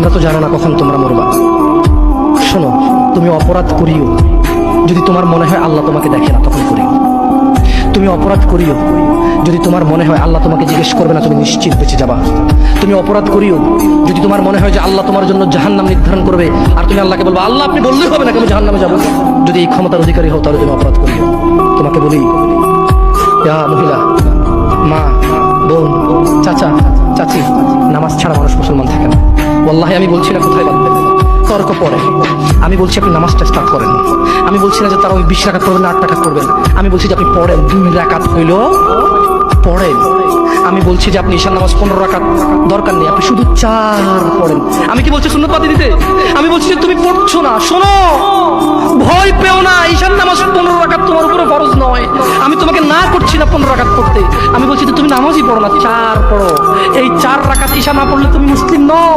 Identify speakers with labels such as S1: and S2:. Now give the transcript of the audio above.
S1: তোমরা তো জানো না কখন তোমরা মরবা। শোনো, তুমি অপরাধ করিও যদি তোমার মনে হয় আল্লাহ তোমাকে দেখে না, তখন করিও। তুমি অপরাধ করিও যদি তোমার মনে হয় আল্লাহ তোমাকে জিজ্ঞেস করবে না, তুমি নিশ্চিত বেঁচে যাবা। তুমি অপরাধ করিও যদি তোমার মনে হয় যে আল্লাহ তোমার জন্য জাহান্নাম নির্ধারণ করবে, আর তুমি আল্লাহকে বলবো আল্লাহ আপনি বললেই হবে না, আমি জাহান্নামে যাবো। যদি এই ক্ষমতার অধিকারী হও তাহলে তুমি অপরাধ করিও। তোমাকে বলি, মহিলা, মা, বোন, চাচা, চাচি, নামাজ ছাড়া মানুষ মুসলমান থাকে না। ওয়াল্লাহি আমি বলছি না কোথায় বাঁধবেন, তর্ক পড়ে। আমি বলছি আপনি নামাজটা স্টার্ট করেন। আমি বলছি না যে তারা ওই 20 রাকাত করবেন না 8 রাকাত করবেন। আমি বলছি যে আপনি পড়েন, 2 রাকাত হইল পড়েন। আমি বলছি যে আপনি ঈশান নামাজ 15 রাকাত দরকার নেই, আপনি শুধু 4 পড়েন। আমি কি বলছি সুন্নত বাদ দিতে? আমি বলছি যে তুমি পড়ছো না, শোনো, ভয় পেও না, ঈশান নামাজ 15 রাকাত তোমার উপরে ফরজ নয়। আমি তোমাকে না করছি না 15 রাকাত পড়তে, আমি বলছি যে তুমি নামাজই পড়ো না, 4 পড়ো। এই 4 রাকাত ঈশা না পড়লে তুমি মুসলিম নও।